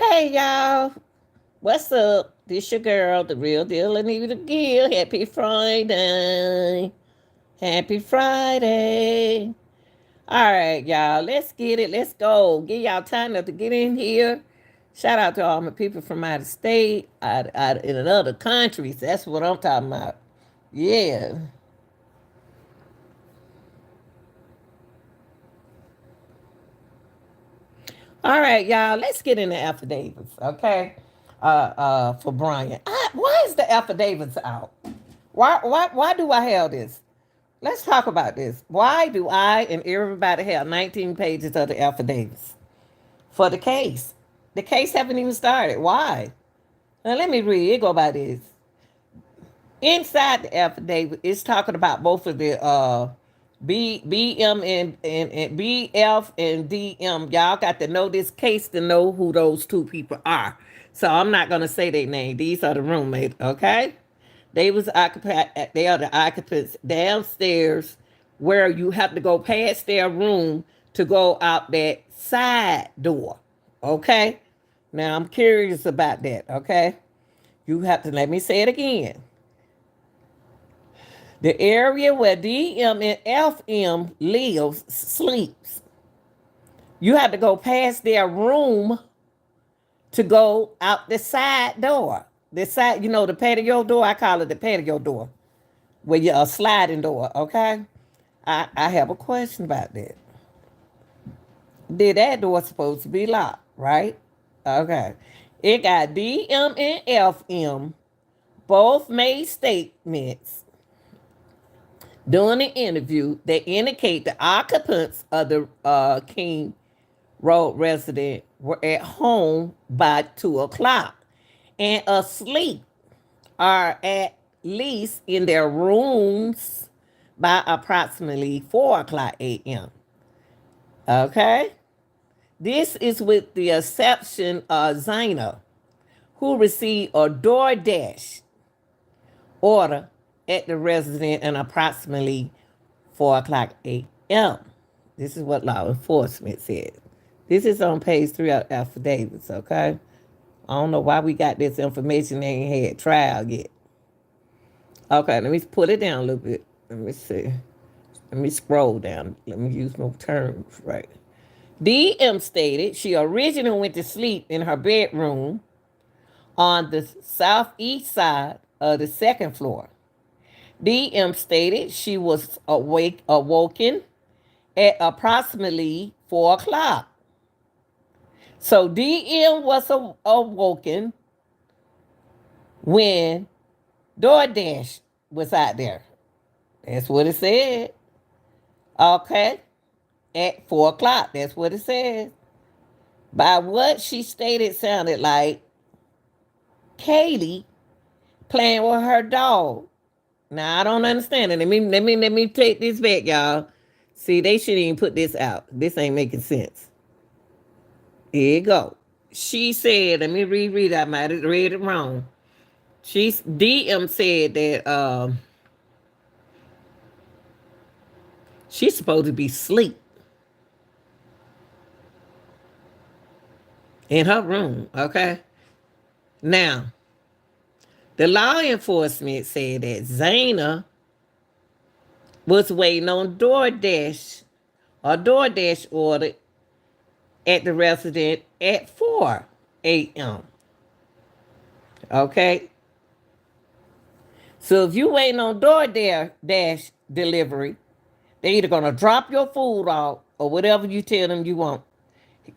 Hey y'all, what's up? This your girl, the real deal Anita Gill. Happy Friday. Happy Friday. All right, y'all, let's get it. Let's go. Give y'all time enough to get in here. Shout out to all my people from out of state, out in other countries. That's what I'm talking about. Yeah. All right, y'all, let's get into affidavits, okay? For Bryan. Why is the affidavits out? Why do I have this? Let's talk about this. Why do I and everybody have 19 pages of the affidavits for the case? The case haven't even started. Why? Now let me read. It go by this. Inside the affidavit, it's talking about both of the BM and BF and DM. Y'all got to know this case to know who those two people are. So I'm not gonna say their name. These are the roommates, okay? They was occupant. They are the occupants downstairs, where you have to go past their room to go out that side door. Okay. Now I'm curious about that. Okay. You have to let me say it again. The area where DM and FM lives sleeps. You have to go past their room to go out the side door. The side, the patio door. I call it the patio door, where you're a sliding door. Okay. I have a question about that. Did that door supposed to be locked, right? Okay. It got DM and FM both made statements during the interview that indicate the occupants of the King Road resident were at home by 2 o'clock and asleep, are at least in their rooms by approximately 4 o'clock a.m. Okay? This is with the exception of Zaina, who received a DoorDash order at the resident at approximately 4 o'clock a.m. This is what law enforcement said. This is on page 3 of affidavits, okay? I don't know why we got this information. They ain't had trial yet. Okay, let me put it down a little bit. Let me see. Let me scroll down. Let me use my terms right. DM stated she originally went to sleep in her bedroom on the southeast side of the second floor. DM stated she was awoken at approximately 4 o'clock. So DM was awoken when DoorDash was out there. That's what it said. Okay. At 4 o'clock. That's what it says. By what she stated sounded like Kaylee playing with her dog. Now I don't understand it. Let me take this back, y'all. See, they shouldn't even put this out. This ain't making sense. Here you go. She said, let me reread. I might have read it wrong. DM said that she's supposed to be asleep in her room. Okay. Now, the law enforcement said that Zaina was waiting on DoorDash order at the resident at 4 a.m. Okay? So if you waiting on DoorDash delivery, they either gonna drop your food off or whatever you tell them you want.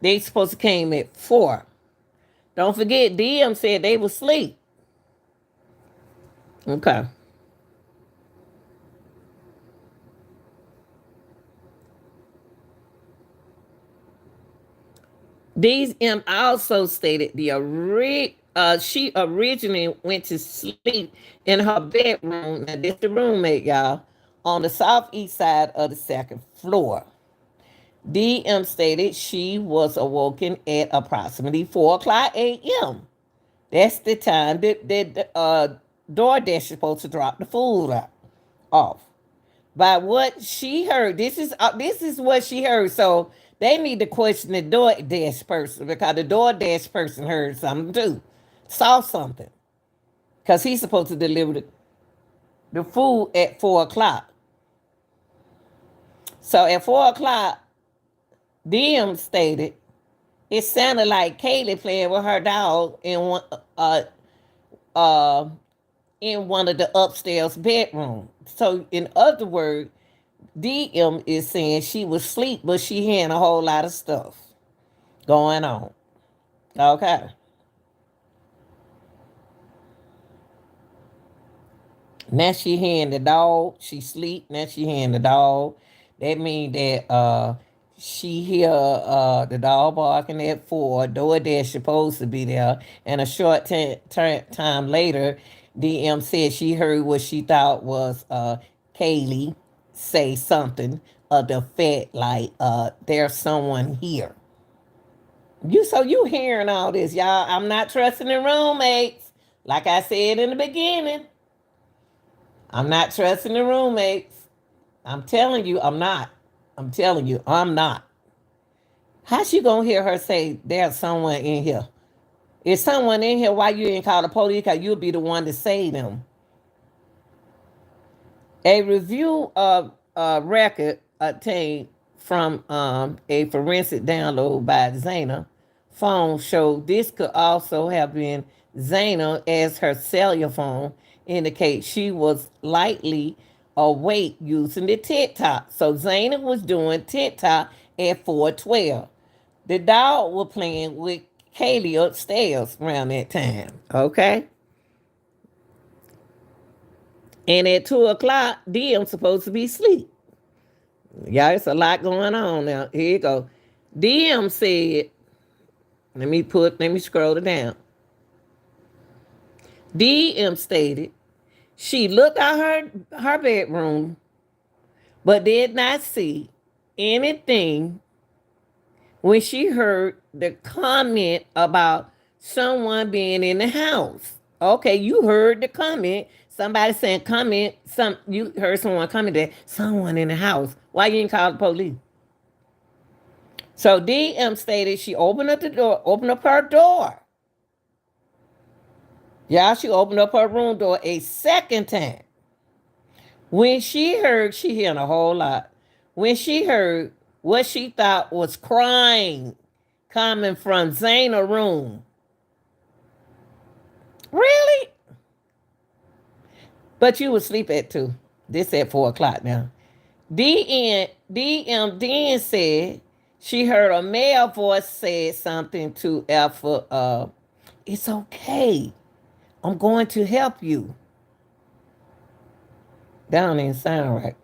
They supposed to came at 4. Don't forget, DM said they was asleep. Okay. These M also stated she originally went to sleep in her bedroom. Now this the roommate, y'all, on the southeast side of the second floor. DM stated she was awoken at approximately 4 o'clock a.m. That's the time that DoorDash is supposed to drop the food off. By what she heard, this is what she heard. So They need to question the DoorDash person because the DoorDash person heard something too, saw something. Because he's supposed to deliver the food at 4 o'clock. So at 4 o'clock, DM stated it sounded like Kaylee playing with her dog uh, in one of the upstairs bedrooms. So in other words, DM is saying she was asleep, but she had a whole lot of stuff going on. Okay. Now she hand the dog. She sleep. Now she hand the dog. That means that she hear the dog barking at 4. DoorDash supposed to be there. And a short time later, DM said she heard what she thought was Kaylee say something of the fact like there's someone here. You hearing all this, y'all? I'm not trusting the roommates. Like I said in the beginning. I'm not trusting the roommates. I'm telling you, I'm not. I'm telling you, I'm not. How's she gonna hear her say there's someone in here? Is someone in here? Why you ain't call the police? Because you'll be the one to save them. A review of a record obtained from a forensic download by Zana phone showed this could also have been Zana as her cellular phone indicates she was lightly awake using the TikTok. So Zana was doing TikTok at 4:12. The dog was playing with Kaylee upstairs around that time. Okay. And at 2 o'clock, DM supposed to be asleep. Yeah, it's a lot going on now. Here you go. DM said, let me scroll it down. DM stated she looked out her bedroom, but did not see anything when she heard the comment about someone being in the house. Okay, you heard the comment. Somebody saying comment. You heard someone comment that someone in the house. Why you didn't call the police? So DM stated she opened up her door. Yeah, she opened up her room door a second time. When she heard, she hearing a whole lot. When she heard what she thought was crying coming from Zana's room. Really? But you would sleep at 2. This at 4 o'clock now. DM then said she heard a male voice say something to Alpha, it's okay. I'm going to help you. That don't even sound right.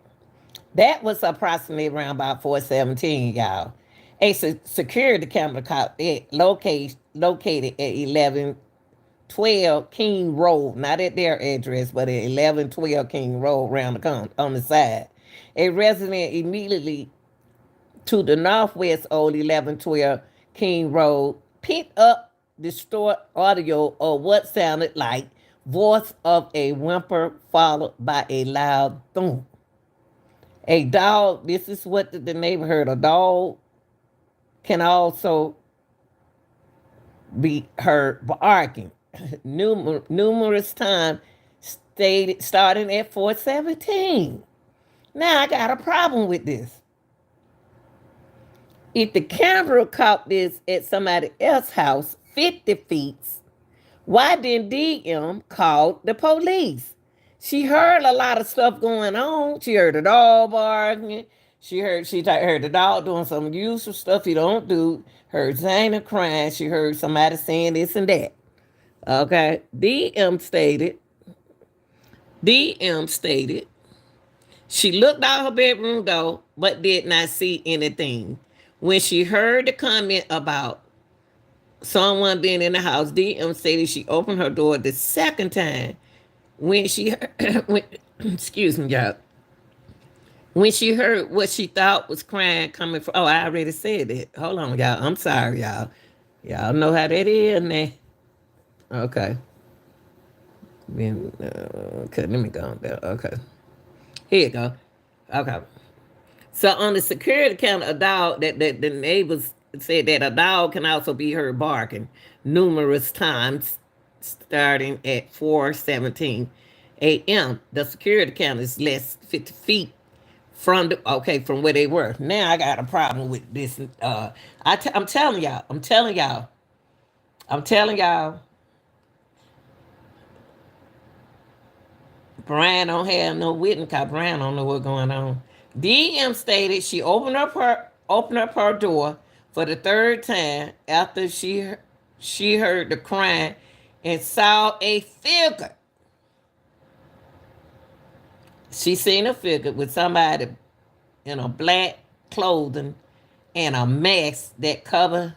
That was approximately around about 4:17, y'all. A security camera caught it located at 1112 King Road, not at their address, but at 1112 King Road around on the side. A resident immediately to the northwest old 1112 King Road picked up distorted audio of what sounded like voice of a whimper followed by a loud thump. A dog, this is what the neighbor heard. A dog can also be heard barking numerous times, starting at 4:17. Now I got a problem with this. If the camera caught this at somebody else's house 50 feet, why didn't DM call the police? She heard a lot of stuff going on. She heard the dog barking. She heard the dog doing some useful stuff he don't do. Heard Zana crying. She heard somebody saying this and that. Okay. DM stated she looked out her bedroom door but did not see anything. When she heard the comment about someone being in the house, DM stated she opened her door the second time. When she excuse me, y'all. When she heard what she thought was crying coming from, I already said that. Hold on, y'all. I'm sorry, y'all. Y'all know how that is, man. Okay. Okay, let me go on there. Okay. Here you go. Okay. So on the security camera, a dog that the neighbors said that a dog can also be heard barking numerous times, starting at 4:17 a.m. The security camera is less 50 feet from from where they were. Now I got a problem with this. I'm telling y'all. I'm telling y'all. Bryan don't have no witness because Bryan don't know what's going on. DM stated she opened up her door for the third time after she heard the crying and saw a figure. She seen a figure with somebody in a black clothing and a mask that covered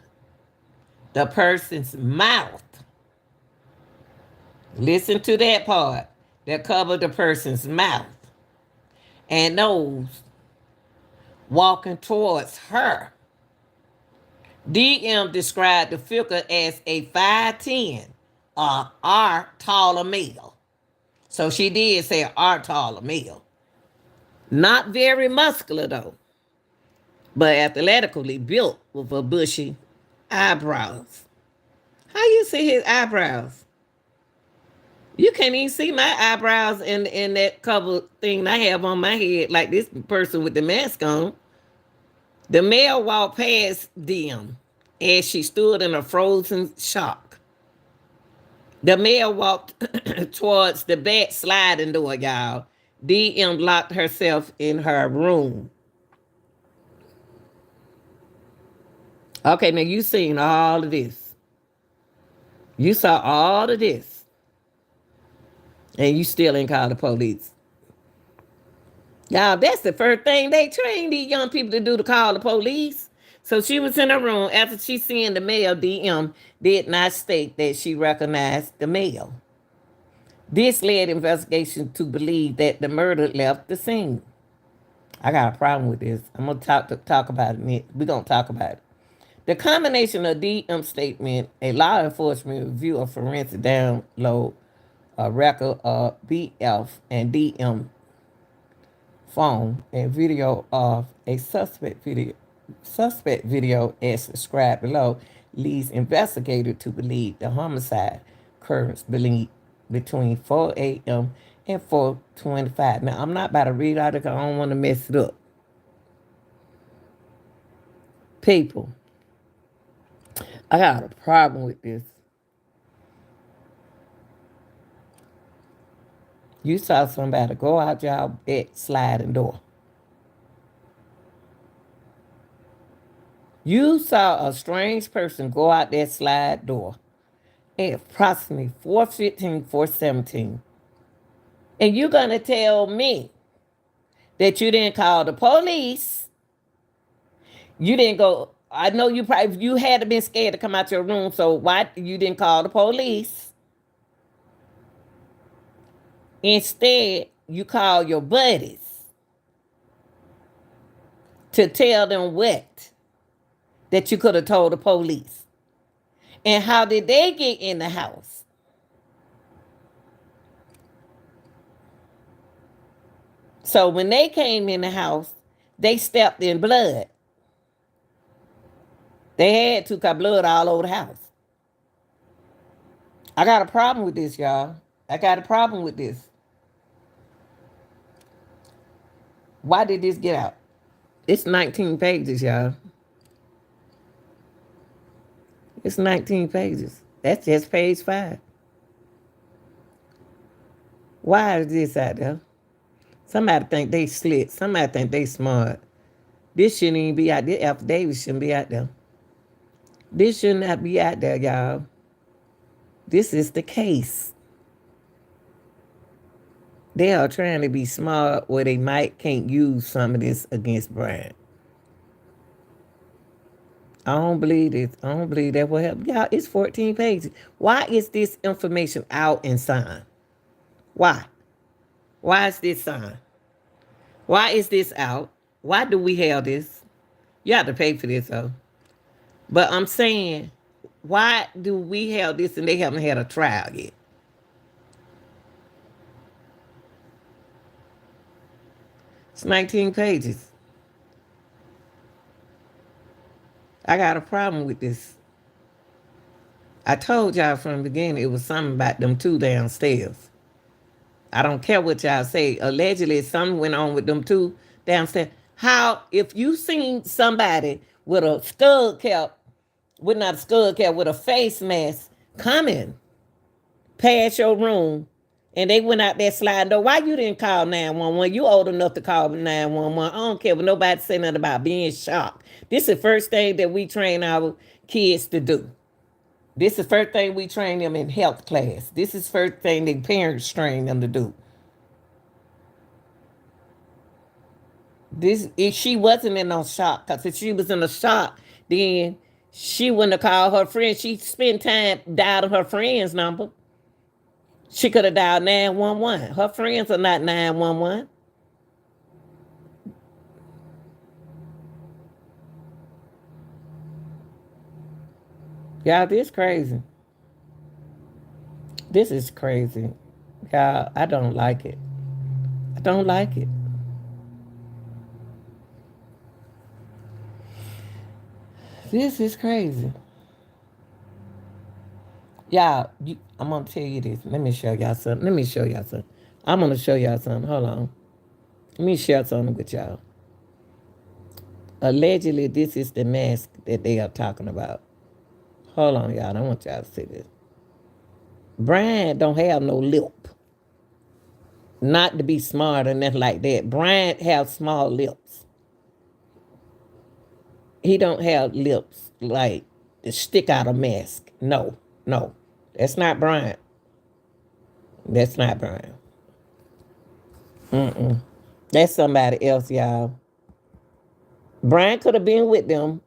the person's mouth. Listen to that part. That covered the person's mouth and nose walking towards her. DM described the figure as a 5'10" or taller male. So she did say or taller male. Not very muscular though, but athletically built with a bushy eyebrows. How you see his eyebrows? You can't even see my eyebrows in that cover thing I have on my head, like this person with the mask on. The male walked past DM as she stood in a frozen shock. The male walked towards the back sliding door, y'all. DM locked herself in her room. Okay, now you seen all of this. You saw all of this. And you still ain't called the police. Y'all, that's the first thing they train these young people to do, to call the police. So she was in her room after she seen the male. DM did not state that she recognized the male. This led investigation to believe that the murder left the scene. I got a problem with this. I'm gonna talk about it. We're gonna talk about it. The combination of DM statement, a law enforcement review of forensic download, a record of BF and DM phone, and video of a suspect video as described below, leads investigators to believe the homicide occurrence believed between 4 a.m. and 4:25. Now I'm not about to read out it because I don't want to mess it up. People, I got a problem with this. You saw somebody go out your back sliding door. You saw a strange person go out that slide door at approximately 4:15, 4:17. And you're going to tell me that you didn't call the police. You didn't go. I know you had to been scared to come out your room, so why you didn't call the police? Instead, you call your buddies to tell them what? That you could have told the police. And how did they get in the house? So when they came in the house, they stepped in blood. They had to, cause blood all over the house. I got a problem with this, y'all. I got a problem with this. Why did this get out? It's 19 pages, y'all. It's 19 pages. That's just page 5. Why is this out there? Somebody think they slick. Somebody think they smart. This shouldn't even be out there. Affidavit shouldn't be out there. This should not be out there, y'all. This is the case. They are trying to be smart where they can't use some of this against Bryan. I don't believe this. I don't believe that will help. Y'all, it's 14 pages. Why is this information out and signed? Why? Why is this signed? Why is this out? Why do we have this? You have to pay for this, though. But I'm saying, why do we have this and they haven't had a trial yet? It's 19 pages. I got a problem with this. I told y'all from the beginning it was something about them two downstairs. I don't care what y'all say. Allegedly, something went on with them two downstairs. How, if you seen somebody with a skull cap, with not a skull cap, with a face mask coming past your room, and they went out there sliding door, why you didn't call 911? You old enough to call 911. I don't care what nobody say nothing about being shocked. This is the first thing that we train our kids to do. This is the first thing we train them in health class. This is the first thing the parents train them to do. This if she wasn't in no shock, because if she was in a shock, then she wouldn't have called her friend. She spent time dialing her friend's number. She could have dialed 911. Her friends are not 911. Y'all, this crazy. This is crazy. Y'all, I don't like it. I don't like it. This is crazy. Y'all, I'm gonna tell you this. Let me show y'all something. Let me show y'all something. I'm gonna show y'all something. Hold on. Let me share something with y'all. Allegedly, this is the mask that they are talking about. Hold on, y'all. I want y'all to see this. Bryan don't have no lip. Not to be smart or nothing like that. Bryan have small lips. He don't have lips like to stick out a mask. No, no. That's not Bryan. That's not Bryan. Mm-mm. That's somebody else, y'all. Bryan could have been with them.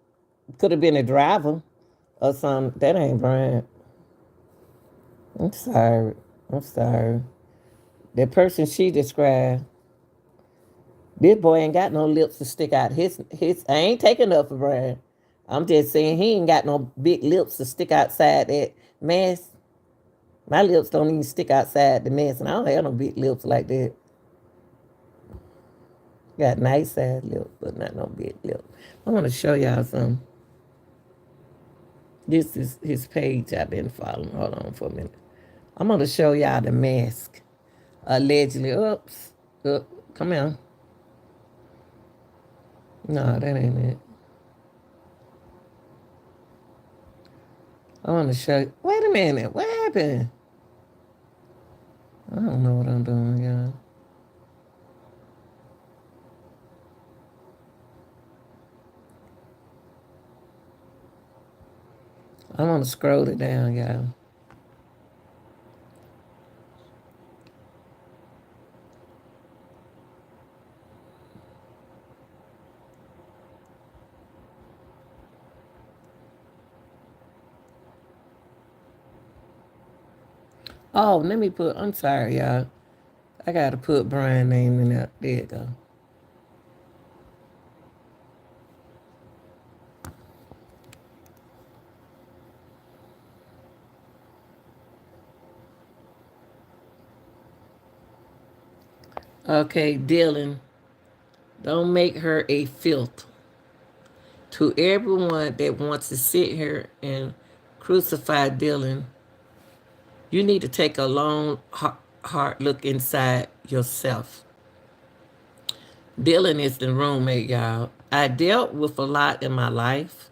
Could have been a driver or something. That ain't Bryan. I'm sorry. I'm sorry. The person she described, this boy ain't got no lips to stick out. His I ain't taking up for Bryan. I'm just saying he ain't got no big lips to stick outside that mask. My lips don't even stick outside the mask, and I don't have no big lips like that. Got nice side lips, but not no big lips. I want to show y'all some. This is his page I've been following. Hold on for a minute. I'm going to show y'all the mask. Allegedly. Oops. Come on. No, that ain't it. I want to show you. Wait a minute. What happened? I don't know what I'm doing, y'all. I want to scroll it down, y'all. Oh, let me put, I'm sorry, y'all. I got to put Bryan name in there. There you go. Okay, Dylan. Don't make her a filth. To everyone that wants to sit here and crucify Dylan, you need to take a long, hard look inside yourself. Dylan is the roommate, y'all. I dealt with a lot in my life.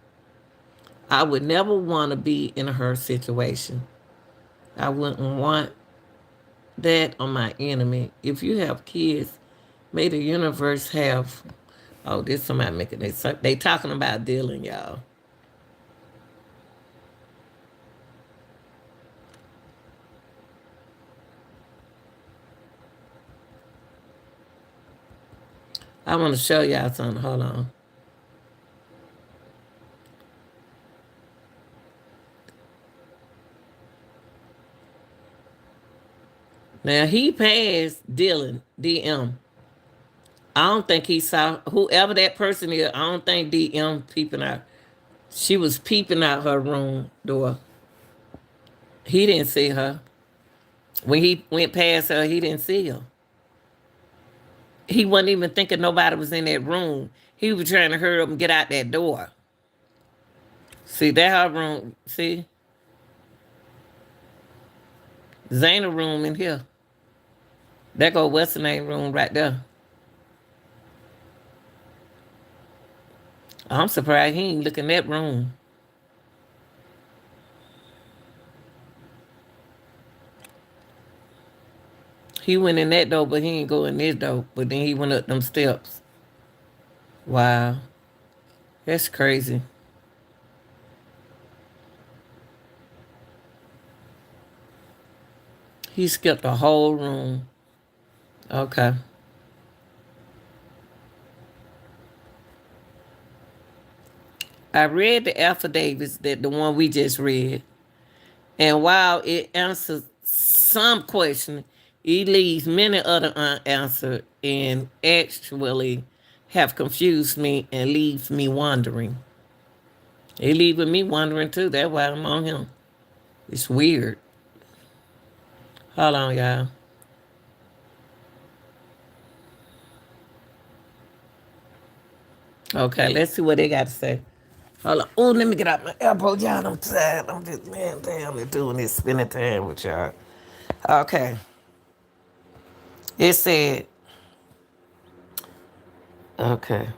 I would never want to be in her situation. I wouldn't want that on my enemy. If you have kids, may the universe have. Oh, this somebody making this. They talking about Dylan, y'all. I want to show y'all something. Hold on. Now he passed Dylan DM. I don't think he saw whoever that person is. I don't think DM peeping out. She was peeping out her room door. He didn't see her. When he went past her, he didn't see her. He wasn't even thinking nobody was in that room. He was trying to hurry up and get out that door. See, that her room. See, Zayna room in here. That go Western name room right there. I'm surprised he ain't looking that room. He went in that door, but he ain't go in this door. But then he went up them steps. Wow, that's crazy. He skipped the whole room. Okay. I read the affidavits that the one we just read. And while it answers some question, it leaves many other unanswered and actually have confused me and leaves me wondering. It leaving me wondering too. That's why I'm on him. It's weird. Hold on, y'all. Okay, let's see what they got to say. Hold on. Oh, let me get out my elbow, y'all. I'm tired. I'm just man down and doing this, spending time with y'all. Okay. It said, okay.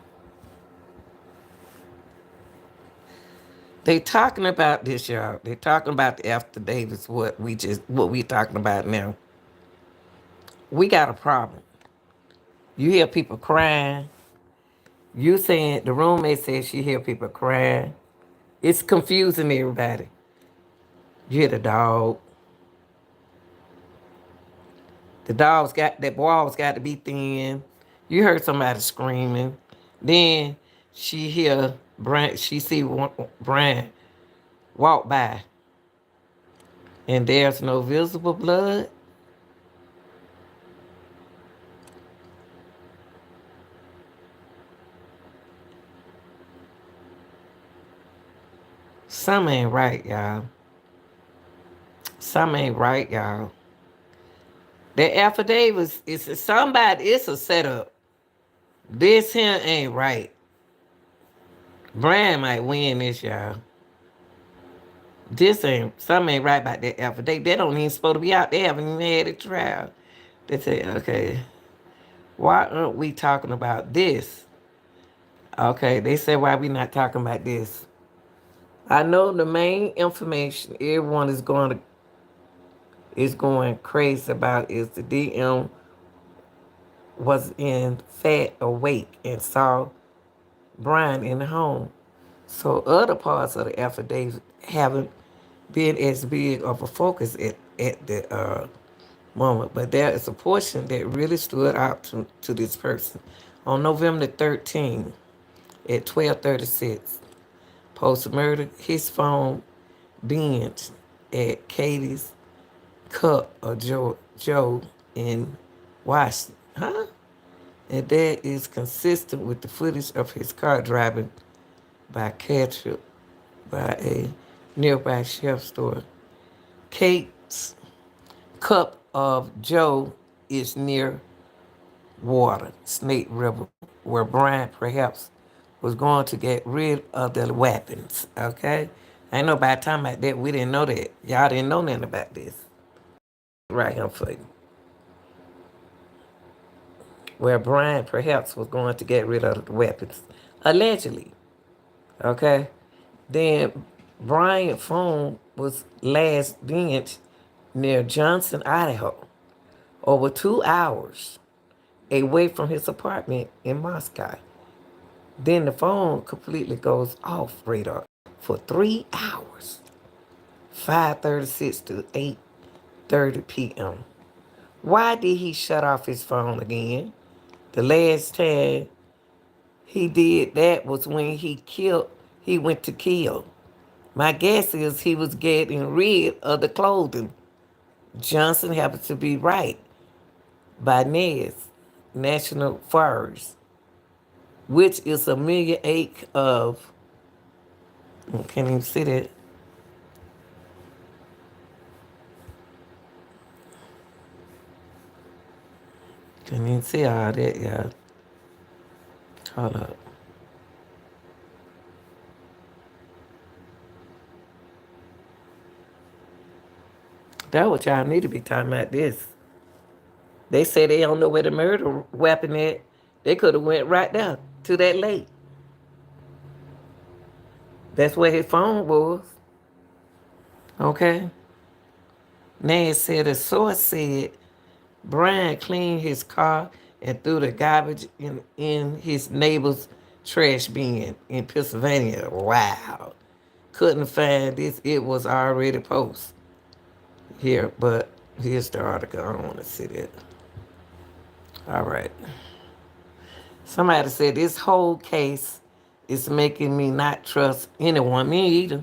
They talking about this, y'all. They talking about the affidavits, what we talking about now. We got a problem. You hear people crying. You saying the roommate says she hear people crying. It's confusing everybody. You hear the dog. The dog's got that wall's got to be thin. You heard somebody screaming. Then she hear Bryan. She see Bryan walk by, and there's no visible blood. Something ain't right, y'all. Something ain't right, y'all. The affidavits is somebody. It's a setup. This here ain't right. Bryan might win this, y'all. This ain't something ain't right about that affidavit. They don't even supposed to be out. They haven't even had a trial. They say, okay, why aren't we talking about this? Okay, they say why we not talking about this. I know the main information everyone is going crazy about is the DM was in fact awake and saw Bryan in the home. So other parts of the affidavit haven't been as big of a focus at the moment. But there is a portion that really stood out to this person. On November 13th at 12:36, post-murder, his phone binged at Katie's cup of Joe in Washington. Huh? And that is consistent with the footage of his car driving by captured by a nearby chef store. Kate's cup of Joe is near water, Snake River, where Bryan perhaps was going to get rid of the weapons. Okay? Ain't nobody talking about that. We didn't know that. Y'all didn't know nothing about this. Right here for you. Where Bryan perhaps was going to get rid of the weapons. Allegedly. Okay? Then Bryan's phone was last binged near Johnson, Idaho, over 2 hours away from his apartment in Moscow. Then the phone completely goes off radar for 3 hours, 5:36 to 8:30 p.m. Why did he shut off his phone again? The last time he did that was when he went to kill. My guess is he was getting rid of the clothing. Johnson happened to be right by Nez National Forest, which is a million acre of, can't even see that. Can't even see all that, y'all. Hold up. That's what y'all need to be talking about this. They say they don't know where the murder weapon is. They could have went right there to that lake. That's where his phone was. Okay. Nance said a source said Bryan cleaned his car and threw the garbage in his neighbor's trash bin in Pennsylvania. Wow. Couldn't find this. It was already posted here, but here's the article. I don't want to see that. All right. Somebody said this whole case is making me not trust anyone, me either.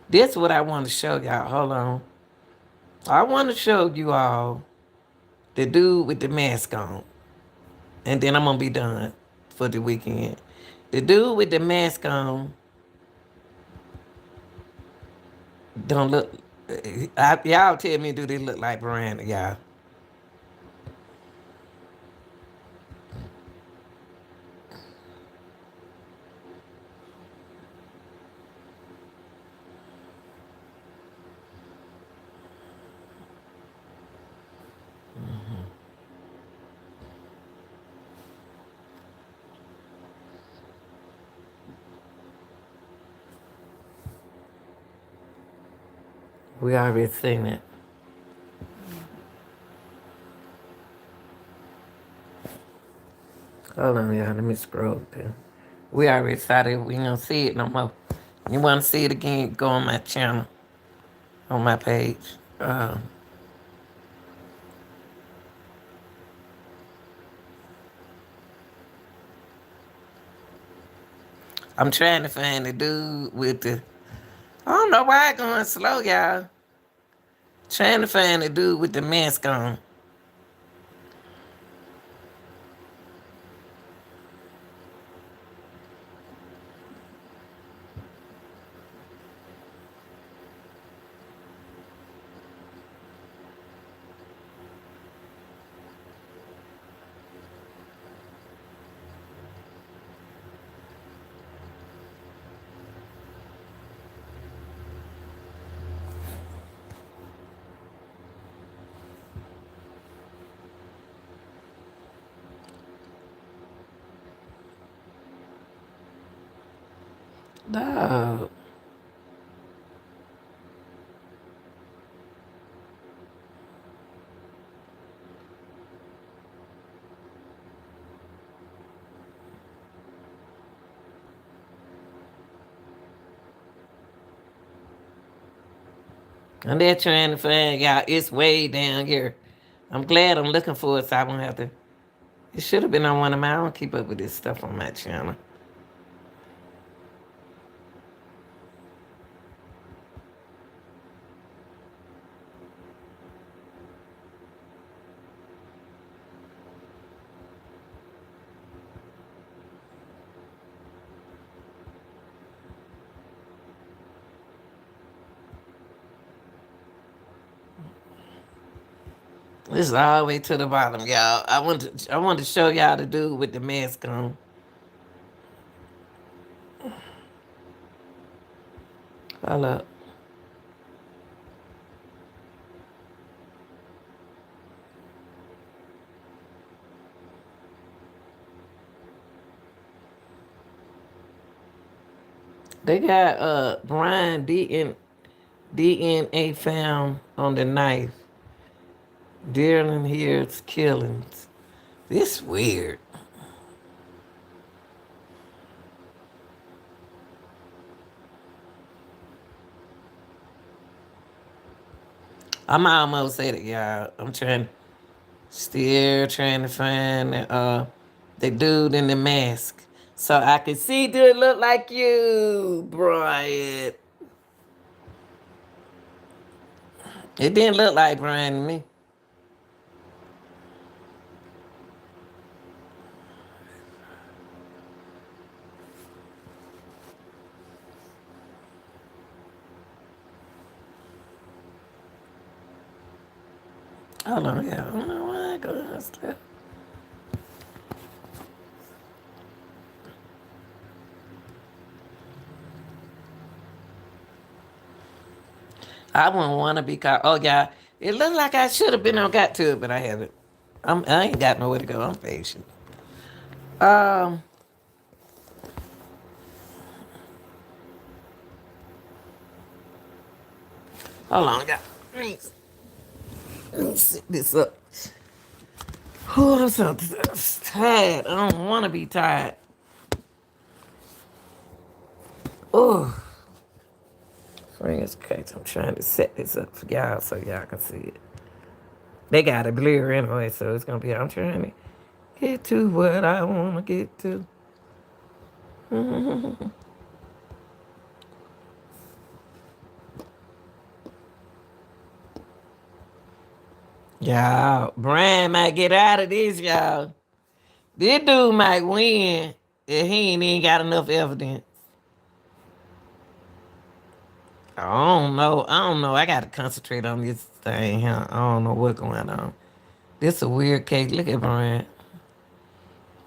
This is what I want to show y'all. Hold on. I want to show you all the dude with the mask on. And then I'm going to be done for the weekend. The dude with the mask on don't look... y'all tell me, do they look like Bryan, y'all? We already seen it. Hold on, y'all. Let me scroll there. We already saw it. We don't see it no more. You want to see it again, go on my channel, on my page. Uh, I'm trying to find the dude with the... I don't know why it's going slow, y'all. Trying to find the dude with the mask on. Dog. And they're trying to find y'all. It's way down here. I'm glad I'm looking for it so I won't have to. It should have been on one of my... I don't keep up with this stuff on my channel. This is all the way to the bottom, y'all. I want to show y'all the dude with the mask on. Hold up. They got Bryan DNA found on the knife. Dearling hears killings. This weird. I'm almost at it, y'all. I'm still trying to find the dude in the mask. So I can see, do it look like you, Bryan? It didn't look like Bryan to me. Hold on, yeah. I don't know why I go stuff. I wouldn't want to be caught. Oh, yeah. It looked like I should have been on got to it, but I haven't. I ain't got nowhere to go. I'm patient. Um, Hold on, God. Let me set this up. Oh, I'm so tired. I don't want to be tired. Oh, friends, case. I'm trying to set this up for y'all so y'all can see it. They got a blur anyway, so it's gonna be. I'm trying to get to what I want to get to. Y'all, Bryan might get out of this, y'all. This dude might win if he ain't even got enough evidence. I don't know. I don't know. I got to concentrate on this thing here. I don't know what's going on. This a weird case. Look at Bryan.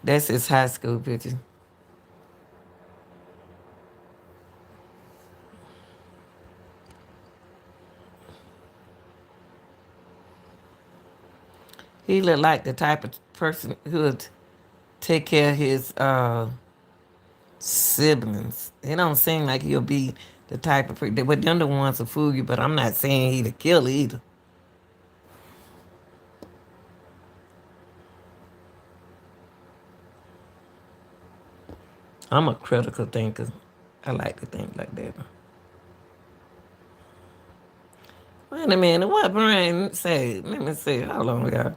That's his high school picture. He look like the type of person who would take care of his siblings. It don't seem like he'll be the type of person. But them the ones to fool you. But I'm not saying he the killer either. I'm a critical thinker. I like to think like that. Wait a minute. What Bryan say? Let me see. Hold on, y'all.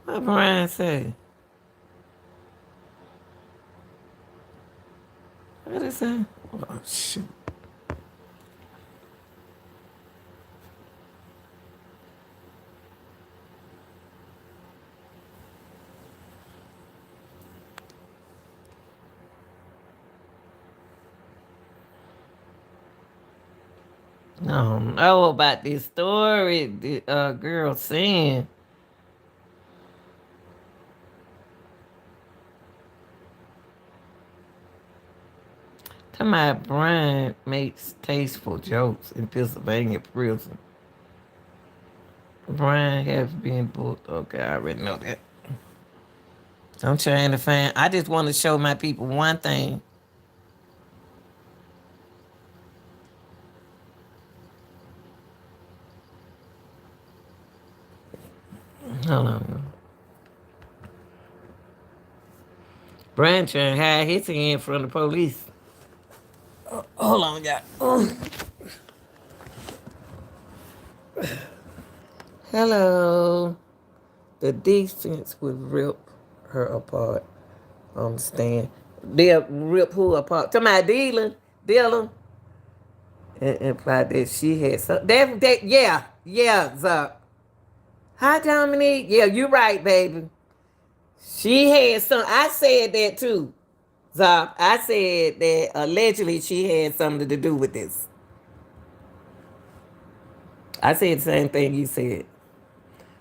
What Bryan say? What is that? Oh, shoot. I don't know about this story the girl saying. Tell my Bryan makes tasteful jokes in Pennsylvania prison. Bryan has been booked. Okay, I already know that. I'm trying to find. I just want to show my people one thing. Hold on. Bryan trying to hide his hand from the police. Hold on, y'all. Hello. The defense would rip her apart on the stand. They'll rip who apart? To my Dylan, and implied that she had some. Yeah, Zuck. Hi, Dominique. Yeah, you right, baby. She had some. I said that too, Zuck. I said that allegedly she had something to do with this. I said the same thing you said.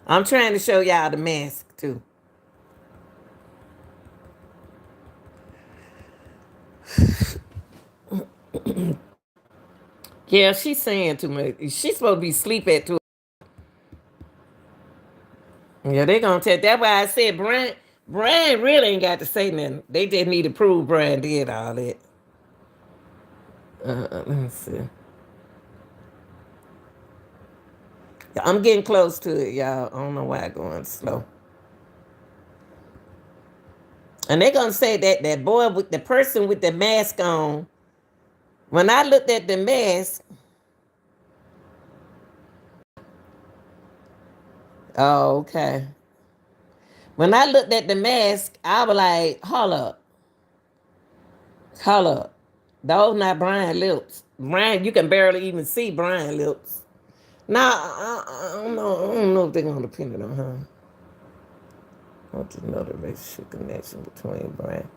I'm trying to show y'all the mask too. Yeah, she's saying too much. She's supposed to be asleep at 2. Yeah, they gonna tell. That's why I said Bryan really ain't got to say nothing. They just need to prove Bryan did all that. Let me see. Yeah, I'm getting close to it, y'all. I don't know why I'm going slow. And they gonna say that that boy with the person with the mask on. When I looked at the mask, oh okay. When I looked at the mask, I was like, hold up. Those not Bryan lips. Bryan, you can barely even see Bryan lips. Now I don't know if they're gonna depend on her. I want to know the relationship connection between Bryan.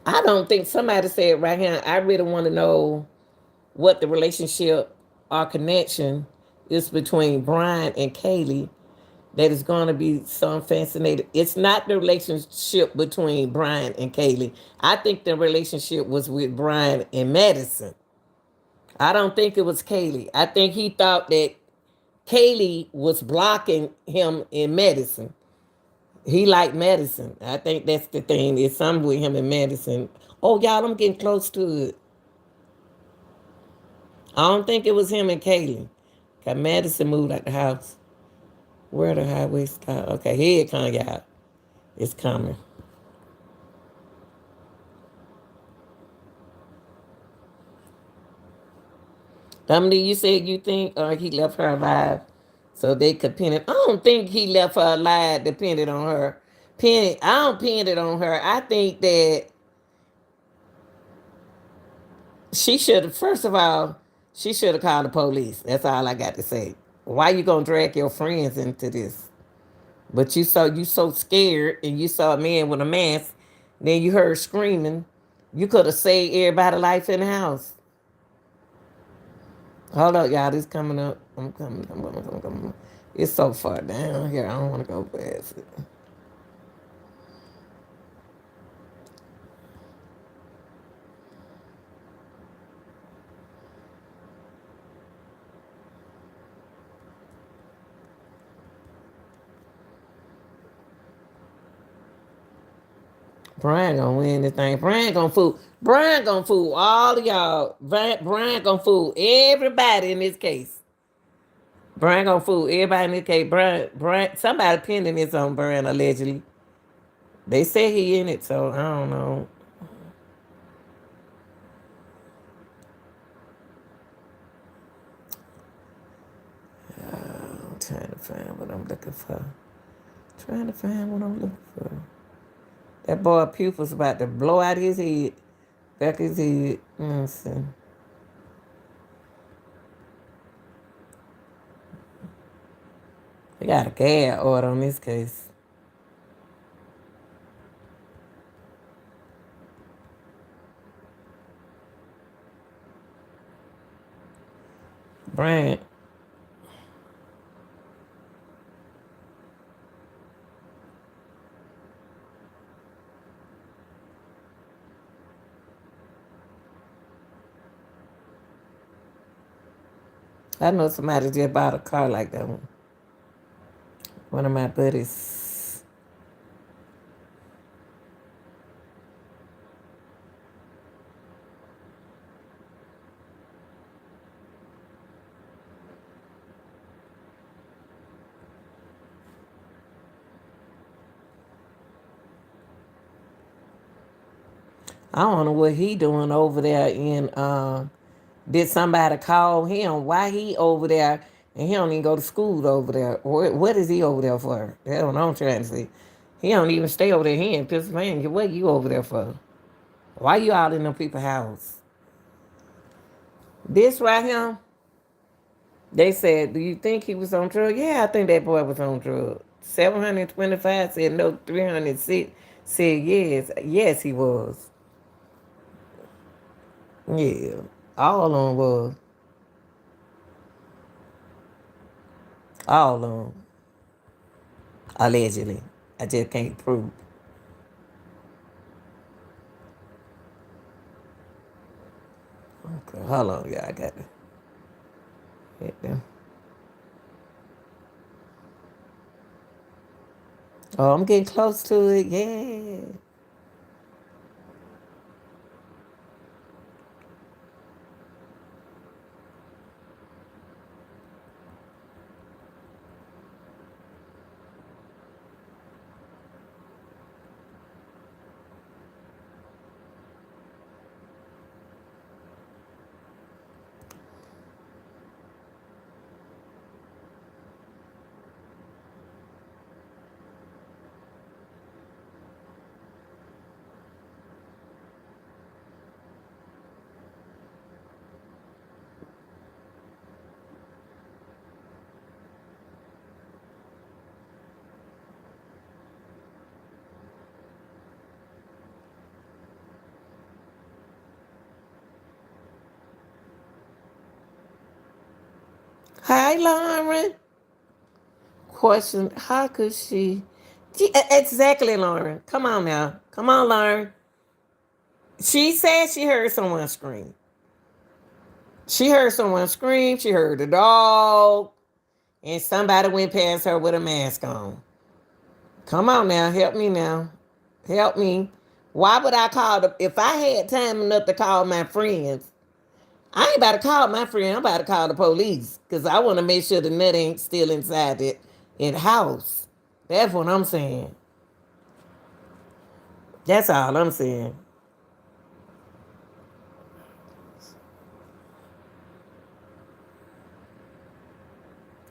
I don't think somebody said right here. I really want to know what the relationship or connection is between Bryan and Kaylee. That is going to be some fascinating. It's not the relationship between Bryan and Kaylee. I think the relationship was with Bryan and Madison. I don't think it was Kaylee. I think he thought that Kaylee was blocking him in medicine. He liked medicine. I think that's the thing. It's something with him in medicine. Oh, y'all, I'm getting close to it. I don't think it was him and Kaylee. Cause Madison moved out the house. Where the highway stop? Okay, here it comes, y'all. It's coming. Dominique, you said you think he left her alive so they could pin it. I don't think he left her alive depending on her. I don't pin it on her. I think that she should have, first of all, she should have called the police. That's all I got to say. Why you gonna drag your friends into this? But you so scared and you saw a man with a mask, then you heard screaming. You could have saved everybody's life in the house. Hold up, y'all. This coming up. I'm coming. I'm coming. It's so far down here. I don't want to go past it. Bryan gonna win this thing. Bryan gonna fool. Bryan gonna fool all of y'all. Bryan gonna fool everybody in this case. Bryan gonna fool everybody in this case. Bryan, somebody pinning this on Bryan allegedly. They say he in it, so I don't know. I'm trying to find what I'm looking for. Trying to find what I'm looking for. That boy pupils about to blow out his head. Back his head. Let's see. They got a gag order on this case. Bryan. I know somebody just bought a car like that one. One of my buddies. I don't know what he doing over there in did somebody call him? Why he over there and he don't even go to school over there? What is he over there for? That's what I'm trying to see. He don't even stay over there here in Pennsylvania. What you over there for? Why you all in them people's house? This right here, they said, do you think he was on drugs? Yeah, I think that boy was on drugs. 725 said no, 306 said yes. Yes, he was. Yeah, all of them was. All of them. Allegedly. I just can't prove. Okay, hold on, y'all. I got to hit them. Oh, I'm getting close to it. Yeah. Hi, Lauren. Question: how could she? Exactly, Lauren. Come on now. Come on, Lauren. She said she heard someone scream. She heard someone scream. She heard the dog, and somebody went past her with a mask on. Come on now, help me now. Help me. Why would I call if I had time enough to call my friends? I ain't about to call my friend. I'm about to call the police because I want to make sure the nut ain't still inside it in the house. That's what I'm saying. That's all I'm saying.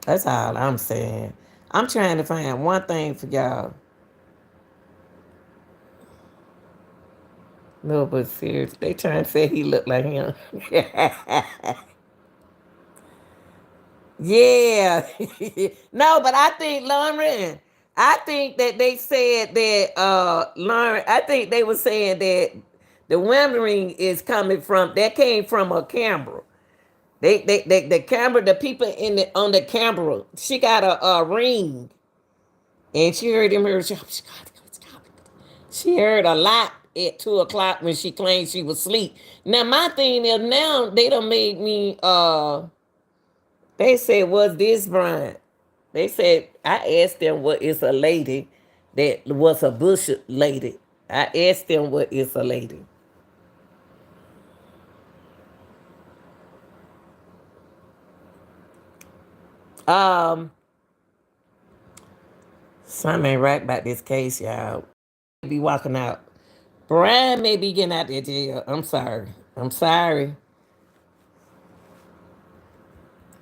That's all I'm saying. I'm trying to find one thing for y'all. No, but serious. They trying to say he looked like him. Yeah. No, but I think Lauren, I think that they said that Lauren, I think they were saying that the wondering is coming from that came from a camera. They the camera, the people in the on the camera, she got a ring and she heard him hear she heard a lot at 2 o'clock when she claimed she was asleep. Now my thing is now they done made me they said, was this Bryan? They said, I asked them what is a lady that was a bush lady. I asked them what is a lady. Um, Something ain't right about this case, y'all. Be walking out. Bryan may be getting out of jail. I'm sorry. I'm sorry.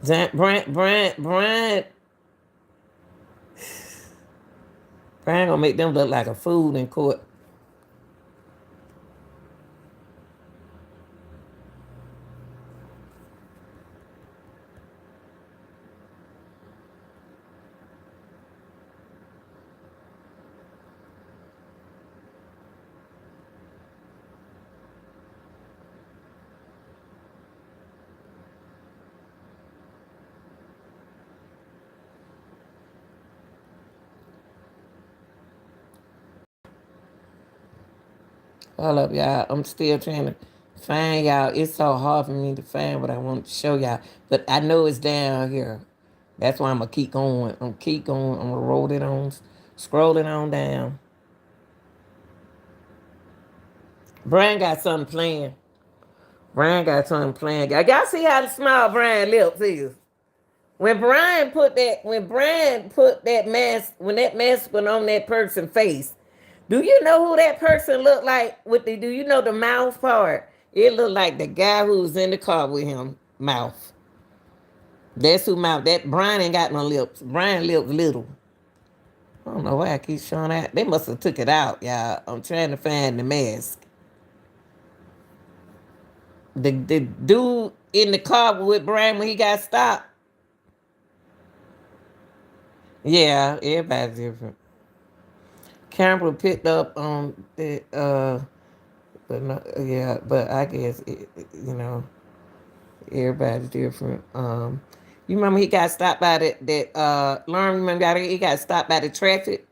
Bryan gonna make them look like a fool in court. Hold up, y'all. I'm still trying to find y'all. It's so hard for me to find what I want to show y'all. But I know it's down here. That's why I'm gonna keep going. I'm keep going. I'm gonna roll it on, scroll it on down. Bryan got something playing. Bryan got something playing. Y'all see how the small Bryan lips is. When Bryan put that mask, when that mask went on that person's face, do you know who that person looked like? Do you know the mouth part? It looked like the guy who was in the car with him. Mouth. That's who mouth. That Bryan ain't got no lips. Bryan lips little. I don't know why I keep showing that. They must have took it out, y'all. I'm trying to find the mask. The dude in the car with Bryan when he got stopped. Yeah, everybody's different. Camera picked up on the but no, yeah, but I guess you know everybody's different. You remember he got stopped by Lauren, remember he got stopped by the traffic,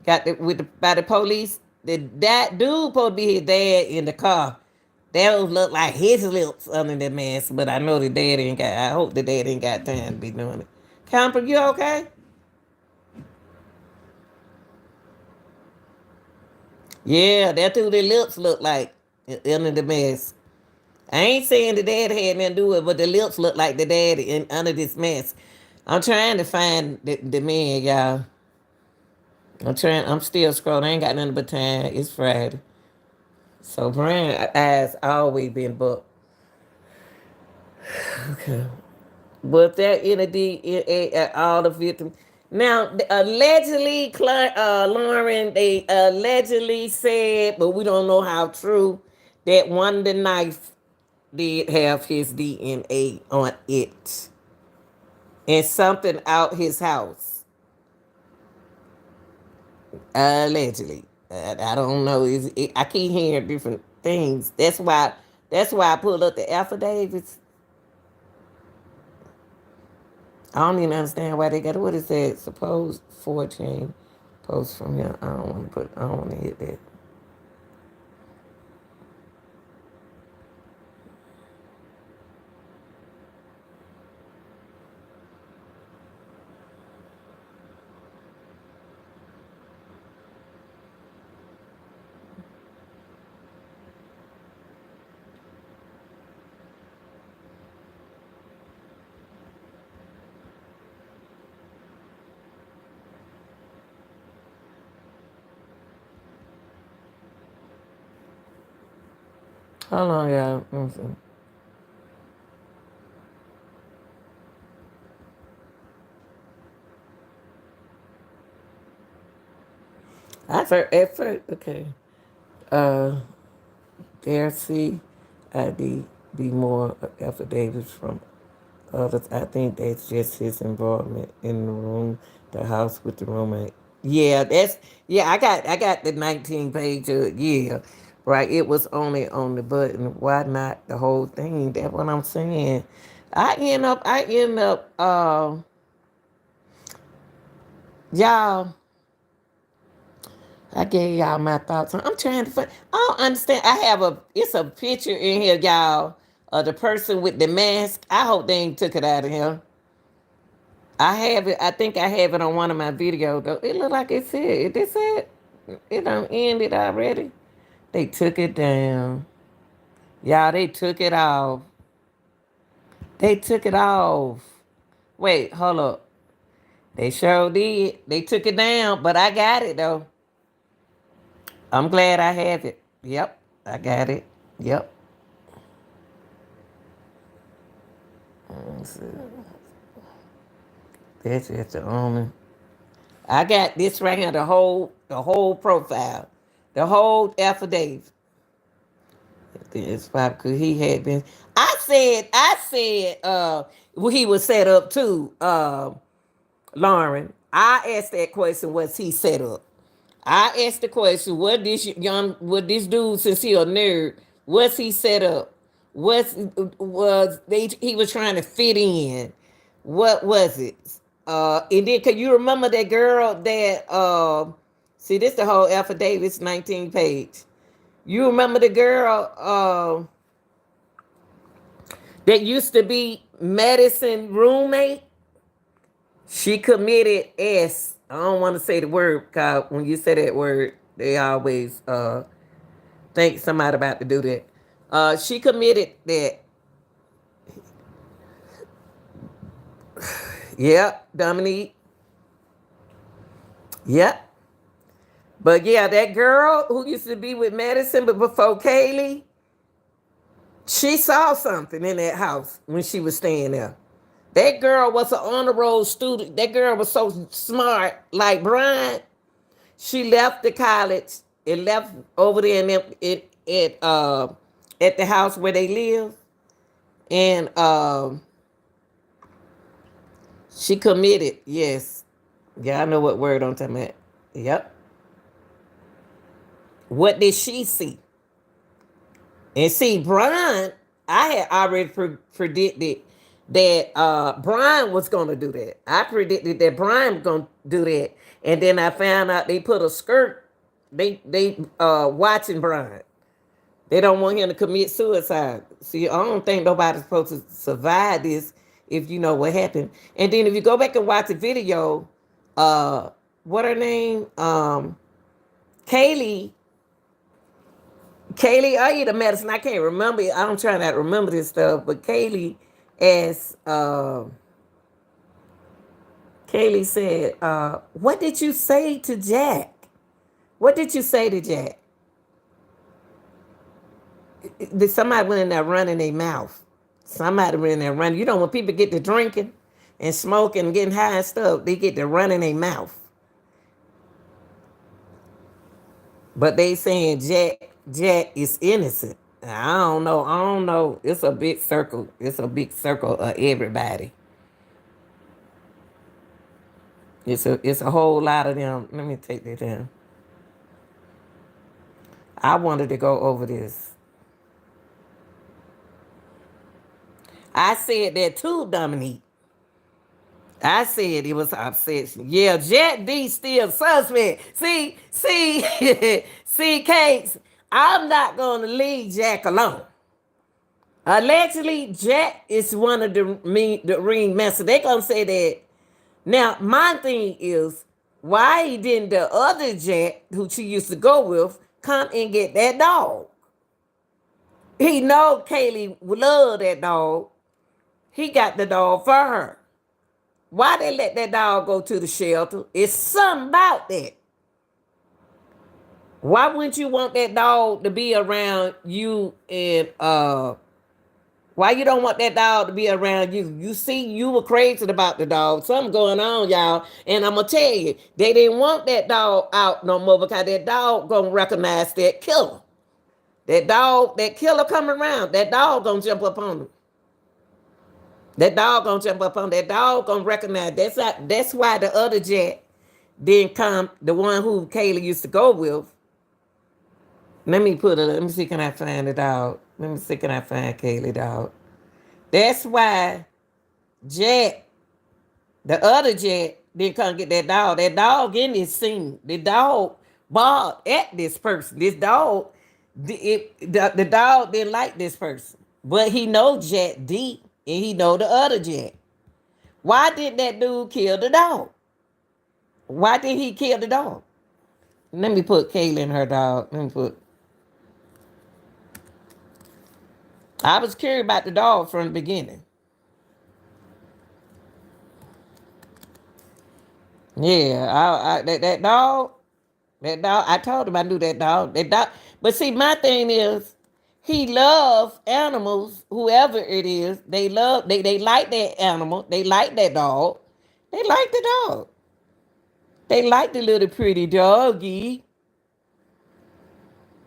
by the police. That dude supposed to be his dad in the car. That would look like his lips under the mask, but I know the dad ain't got. I hope the dad ain't got time to be doing it. Camper, you okay? Yeah, that's who their lips look like under the mask. I ain't saying the dad had nothing to do with it, but the lips look like the dad under this mask. I'm trying to find the man, y'all. I'm still scrolling. I ain't got nothing but time. It's Friday. So Bryan eyes always been booked. Okay. But that entity, all the victims. Now, allegedly, Lauren, they allegedly said, but we don't know how true, that one of the knife did have his DNA on it. And something out his house. Allegedly. I don't know. I keep hearing different things. That's why I pulled up the affidavits. I don't even understand why they got what it said. Suppose 14 posts from here. I don't want to hit that. Hold on, y'all. Let me see. I first, at first, okay. Uh, there, see, ID be more affidavits from others. I think that's just his involvement in the room, the house with the roommate. Yeah, that's yeah. I got the 19 page. Yeah, right. It was only on the button. Why not the whole thing? That's what I'm saying. I end up. Y'all. I gave y'all my thoughts. I'm trying to find. I don't understand. I have a. It's a picture in here, y'all, of the person with the mask. I hope they ain't took it out of here. I have it. I think I have it on one of my videos. Though it look like it said. It said it don't end it already. They took it down. Y'all, they took it off. They took it off. Wait, hold up. They sure did. They took it down, but I got it though. I'm glad I have it. Yep, I got it. Yep. Let's see. That's just the only. I got this right here. The whole profile, the whole affidavit. It's probably because he had been. I said, well, he was set up too, Lauren. I asked that question, was he set up? I asked the question, what this dude, since he a nerd, was he set up? He was trying to fit in? What was it? And then can you remember that girl that see this the whole affidavit's 19 page. You remember the girl that used to be medicine roommate? She committed S. I don't want to say the word because when you say that word, they always think somebody about to do that. She committed that. Yep, Dominique. Yep. But yeah, that girl who used to be with medicine, but before Kaylee, she saw something in that house when she was staying there. That girl was an honor roll student. That girl was so smart, like Bryan. She left the college and left over there at the house where they live, and she committed. Yes, yeah, I know what word I'm talking about. Yep. What did she see? And see, Brian, I had already predicted that Brian was going to do that. I predicted that Brian was going to do that, and then I found out they put a skirt. They watching Brian. They don't want him to commit suicide. See, I don't think nobody's supposed to survive this if you know what happened. And then if you go back and watch the video, uh, what her name? Kaylee. Kaylee, I eat a medicine. I can't remember it. I'm trying to remember this stuff. But Kaylee, as Kaylee said, what did you say to Jack? What did you say to Jack? Did somebody went in there running their mouth? Somebody went in there running. You know, when people get to drinking and smoking and getting high and stuff, they get to running their mouth. But they saying Jack is innocent. I don't know. I don't know. It's a big circle. It's a big circle of everybody. It's a whole lot of them. Let me take that down. I wanted to go over this. I said that too, Dominique. I said it was obsession. Yeah, Jack D still suspect. See, Cakes, I'm not gonna leave Jack alone. Allegedly, Jack is one of the ring masters. They gonna say that. Now, my thing is, why didn't the other Jack, who she used to go with, come and get that dog? He know Kaylee love that dog. He got the dog for her. Why they let that dog go to the shelter? It's something about that. Why wouldn't you want that dog to be around you and why you don't want that dog to be around you? You see, you were crazy about the dog. Something going on, y'all. And I'm gonna tell you, they didn't want that dog out no more because that dog gonna recognize that killer. That dog, that killer coming around, that dog gonna jump up on him. That dog gonna jump up on that dog gonna recognize. That's why the other jet didn't come. The one who Kayla used to go with. Let me put it. Let me see. Can I find the dog? Let me see. Can I find Kayla dog? That's why Jet, the other Jet, didn't come get that dog. That dog in this scene. The dog barked at this person. This dog, the dog didn't like this person, but he know Jet deep, and he know the other Jet. Why did that dude kill the dog? Why did he kill the dog? Let me put Kayla in her dog. Let me put. I was curious about the dog from the beginning. Yeah, that dog. I told him I knew that dog. That dog. But see, my thing is, he loves animals. Whoever it is, they love. They like that animal. They like that dog. They like the dog. They like the little pretty doggy.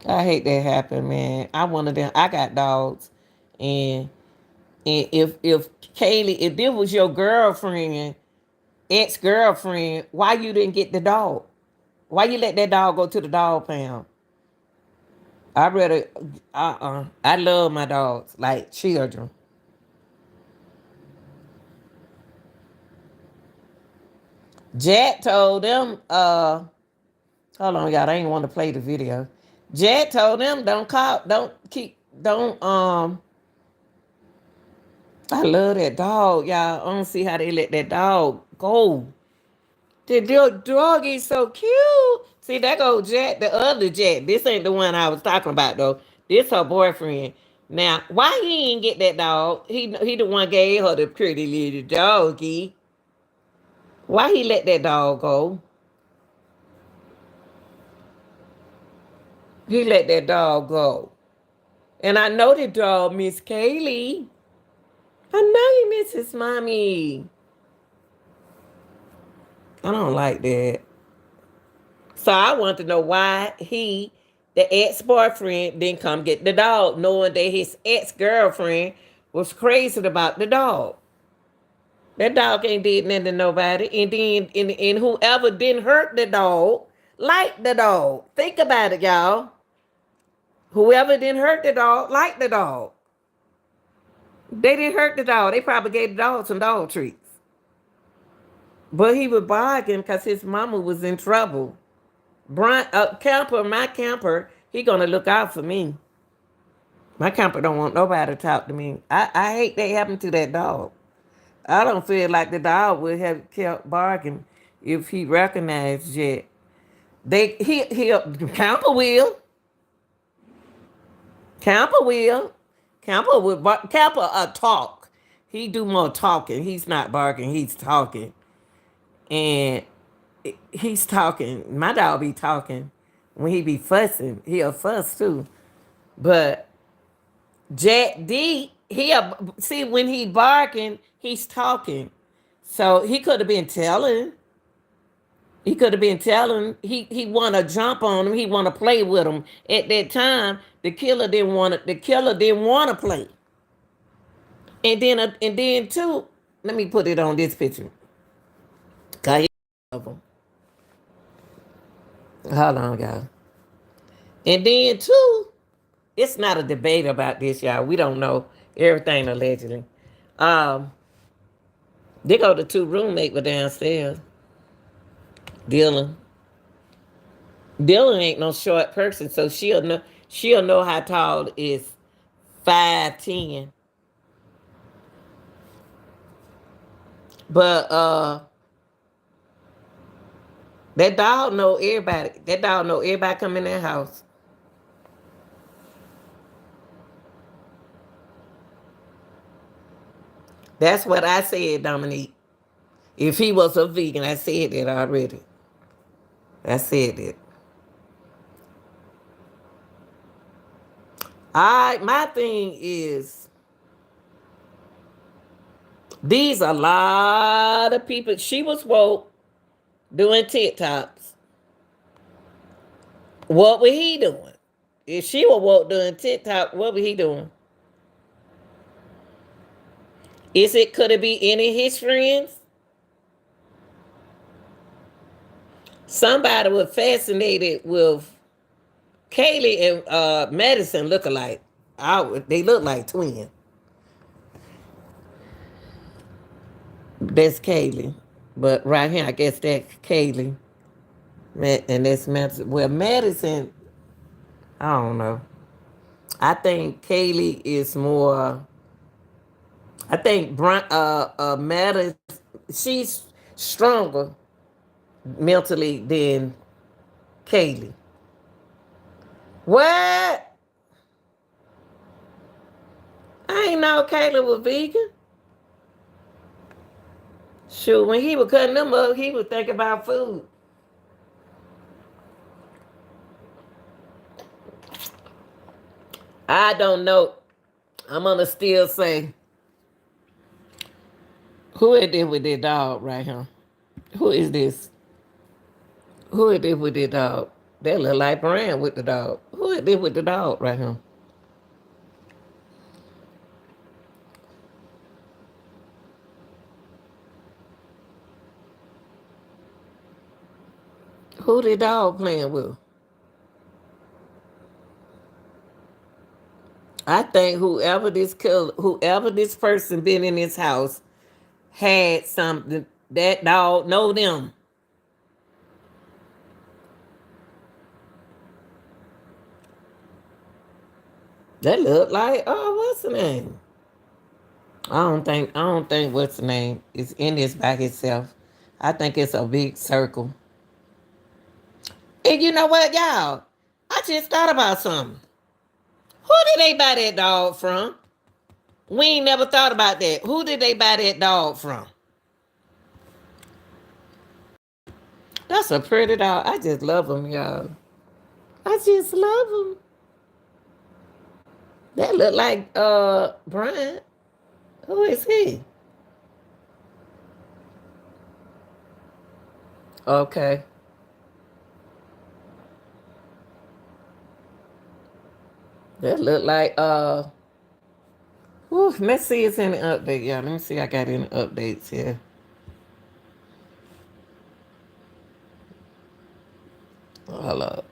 I hate that happen, man. I one of them. I got dogs, and if Kaylee, if this was your girlfriend, ex-girlfriend, why you didn't get the dog? Why you let that dog go to the dog pound? I rather I love my dogs like children. Jack told them, hold on, y'all, I ain't want to play the video. Jack told them don't I love that dog, y'all. I don't see how they let that dog go. The dog is so cute. See, that go Jack, the other Jack. This ain't the one I was talking about though. This her boyfriend. Now, why he ain't get that dog? He the one gave her the pretty little doggy. Why he let that dog go? He let that dog go. And I know the dog miss Kaylee. I know he misses mommy. I don't like that. So I want to know why he, the ex-boyfriend, didn't come get the dog, knowing that his ex-girlfriend was crazy about the dog. That dog ain't did nothing to nobody. And then and whoever didn't hurt the dog, liked the dog. Think about it, y'all. Whoever didn't hurt the dog, liked the dog. They didn't hurt the dog. They probably gave the dog some dog treats. But he was bargaining because his mama was in trouble. Bryan, my camper, he gonna look out for me. My camper don't want nobody to talk to me. I hate that happened to that dog. I don't feel like the dog would have kept barking if he recognized yet. He camper will. Camper will. Camper would bark. Camper talk. He do more talking. He's not barking. He's talking. And he's talking. My dog be talking. When he be fussing, he'll fuss too. But Jack D, see when he barking, he's talking. So he could have been telling. He could have been telling. He want to jump on him. He want to play with him. At that time, the killer didn't want to. The killer didn't want to play. And then too. Let me put it on this picture. Of them. Hold on, y'all. And then too, it's not a debate about this, y'all. We don't know everything allegedly. They go the two roommate were downstairs. Dylan. Dylan ain't no short person, so she'll know how tall is 5'10". But that dog know everybody. That dog know everybody come in that house. That's what I said, Dominique. If he was a vegan, I said that already. I said it. My thing is, these a lot of people. She was woke doing TikToks. What was he doing? If she was woke doing TikTok, what was he doing? Could it be any of his friends? Somebody was fascinated with Kaylee and Madison look alike. They look like twins. That's Kaylee. But right here, I guess that's Kaylee. And that's Madison. Well, Madison, I don't know. I think Kaylee is more. I think Madison, she's stronger mentally than Kaylee. What? I ain't know Kaylee was vegan. Shoot, when he was cutting them up, he was thinking about food. I don't know. I'm gonna still say, who is this with this dog right here? Who is this? Who is this with this dog? That look like Bryan with the dog. Who is this with the dog right here? Who the dog playing with? I think whoever this person been in this house had something. That dog know them. That look like, what's the name? I don't think what's the name is in this by itself. I think it's a big circle. And you know what, y'all? I just thought about something. Who did they buy that dog from? We ain't never thought about that. Who did they buy that dog from? That's a pretty dog. I just love him, y'all. I just love him. That look like Bryan. Who is he? Okay. That look like let's see if it's any update, y'all. Let me see I got any updates here. Hold up.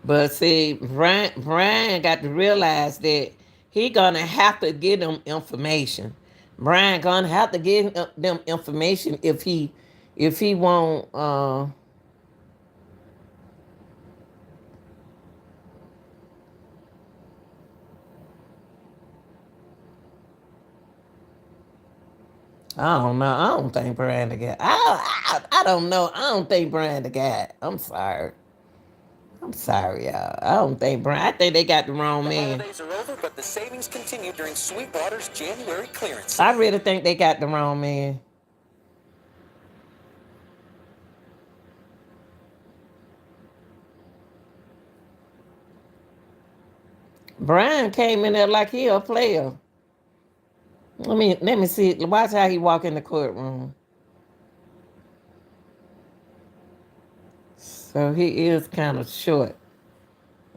But see, Bryan got to realize that he gonna have to give them information. Bryan gonna have to give them information if he won't. I don't know. I don't think Bryan the guy. I don't know. I don't think Bryan the guy. I'm sorry. I'm sorry, y'all. I don't think Bryan. I think they got the wrong man. The holidays are over, but the savings continue during Sweetwater's January clearance. I really think they got the wrong man. Bryan came in there like he a player. Let me see. Watch how he walk in the courtroom. So he is kind of short.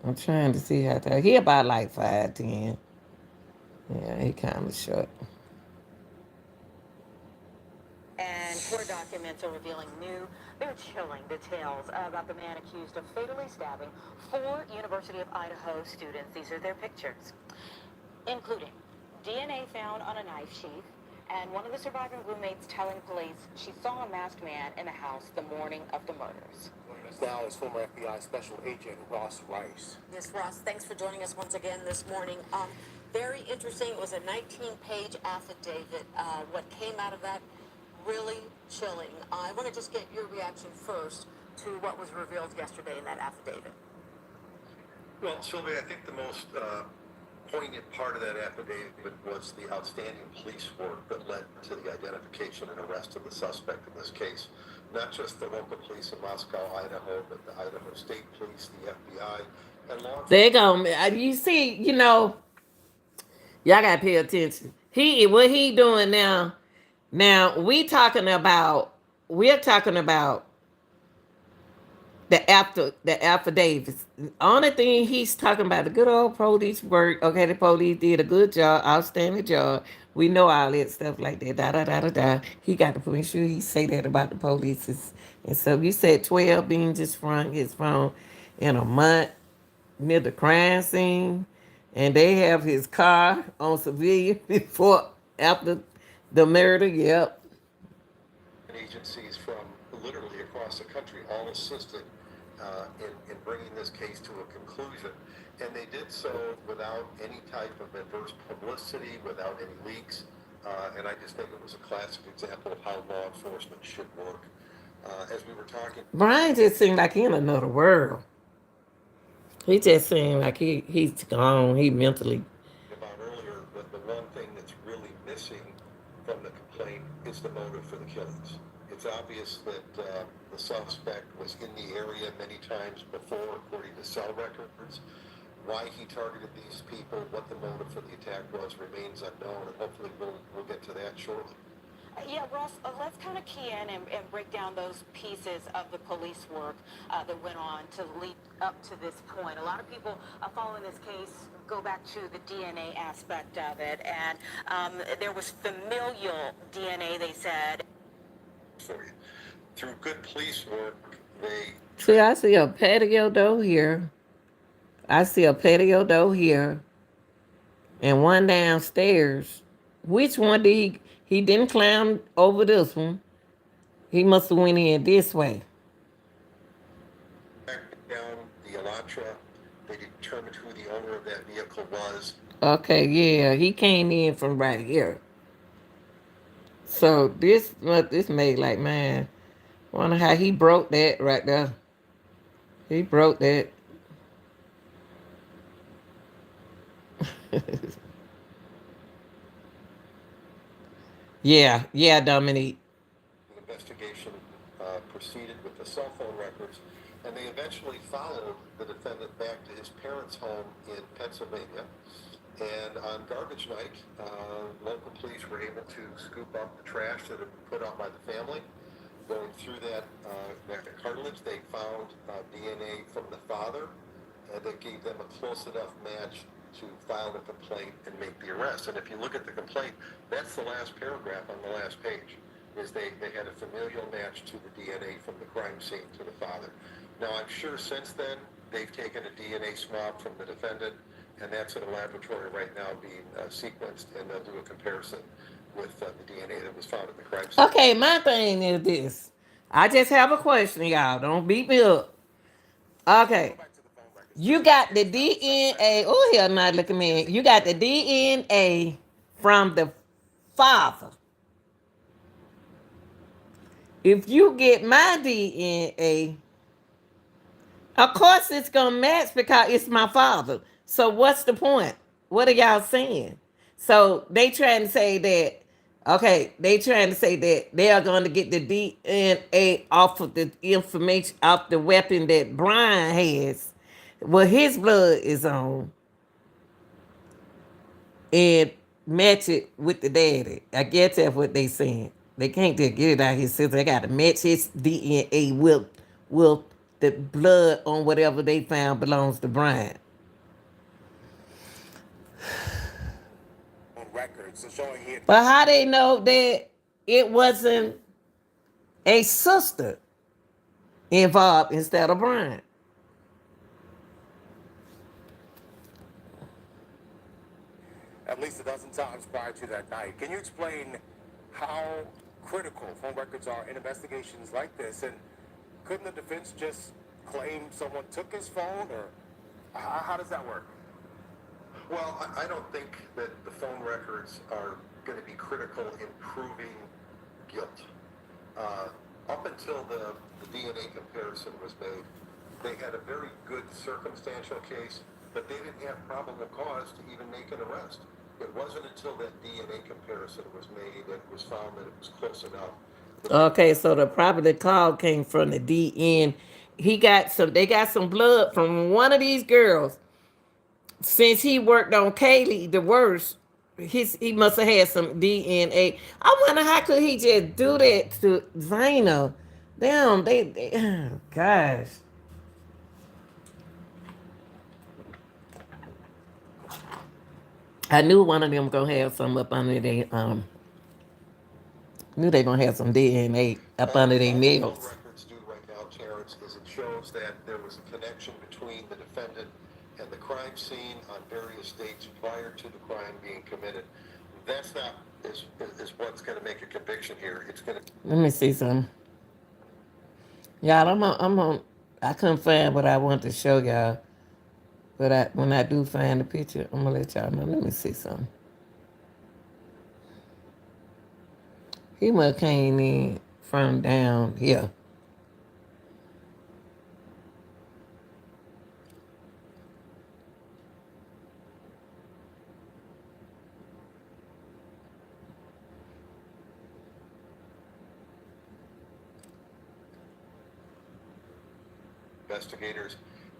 I'm trying to see how tall. He about like 5'10". Yeah, he kind of short. And court documents are revealing new, they're chilling details about the man accused of fatally stabbing 4 University of Idaho students. These are their pictures, including DNA found on a knife sheath, and one of the surviving roommates telling police she saw a masked man in the house the morning of the murders. Now is former FBI Special Agent Ross Rice. Yes, Ross, thanks for joining us once again this morning. Very interesting. It was a 19-page affidavit. What came out of that, really chilling. I want to just get your reaction first to what was revealed yesterday in that affidavit. Well, Sylvia, I think the most poignant part of that affidavit was the outstanding police work that led to the identification and arrest of the suspect in this case. Not just the local police in Moscow, Idaho, but the Idaho State Police, the FBI, and law They enforcement. go. You see, y'all gotta pay attention. What he doing now? Now we're talking about the affidavits. The only thing he's talking about the good old police work. Okay, the police did a good job, outstanding job. We know all that stuff like that. Da da da da da. He got to make sure he say that about the police. And so you said 12 being just from his phone in a month near the crime scene, and they have his car on civilian before after the murder. Yep. Agencies from literally across the country all assisted in bringing this case to a conclusion. And they did so without any type of adverse publicity, without any leaks. And I just think it was a classic example of how law enforcement should work. As we were talking Brian just seemed like he in another world. He just seemed like he's gone. He mentally. about earlier, the one thing that's really missing from the complaint is the motive for the killings. It's obvious that the suspect was in the area many times before, according to cell records. Why he targeted these people, what the motive for the attack was, remains unknown, and hopefully we'll get to that shortly. Yeah, Russ, let's kind of key in and break down those pieces of the police work that went on to lead up to this point. A lot of people following this case go back to the DNA aspect of it, and there was familial DNA, they said. For you. Through good police work, they See, I see a patio door here. I see a patio door here, and one downstairs. Which one did he didn't climb over this one? He must have went in this way. tracked down the Elantra. They determined who the owner of that vehicle was. Okay, yeah, he came in from right here. So this made like, man. Wonder how he broke that right there. He broke that. Yeah, Dominique. The investigation proceeded with the cell phone records, and they eventually followed the defendant back to his parents' home in Pennsylvania. And on garbage night, local police were able to scoop up the trash that had been put out by the family. Going through that cartilage, they found DNA from the father that gave them a close enough match to file the complaint and make the arrest. And if you look at the complaint, that's the last paragraph on the last page, is they had a familial match to the DNA from the crime scene to the father. Now, I'm sure since then, they've taken a DNA swab from the defendant, and that's in a laboratory right now being sequenced, and they'll do a comparison with the DNA that was found at the crime scene. Okay, my thing is this. I just have a question, y'all. Don't beat me up. Okay. You got the DNA. Oh, hell, not looking man. You got the DNA from the father. If you get my DNA, of course it's gonna match because it's my father. So what's the point? What are y'all saying? So they trying to say that, okay, they trying to say that they are going to get the DNA off of the information off the weapon that Bryan has, what his blood is on, and match it with the daddy. I guess that's what they saying. They can't just get it out of his system. They got to match his DNA with the blood on whatever they found belongs to Bryan. But how they know that it wasn't a sister involved instead of Bryan? At least a dozen times prior to that night. Can you explain how critical phone records are in investigations like this? And couldn't the defense just claim someone took his phone, or how does that work? Well, I don't think that the phone records are going to be critical in proving guilt. Up until the DNA comparison was made, they had a very good circumstantial case, but they didn't have probable cause to even make an arrest. It wasn't until that DNA comparison was made that it was found that it was close enough. Okay, so the probable call came from the DN. They got some blood from one of these girls. Since he worked on Kaylee the worst, he must have had some DNA. I wonder how could he just do that to Zayna? Damn, oh, gosh. I knew one of them gonna have some up under their knew they gonna have some DNA up under their All nails. records do right now, Terrence, is it shows that there was a connection between the defendant and the crime scene on various dates prior to the crime being committed. That's not is what's going to make a conviction here. It's going to. Let me see some. Y'all, I couldn't find what I want to show y'all. But when I do find the picture, I'm gonna let y'all know. Let me see something. He must have came in from down here. Investigators,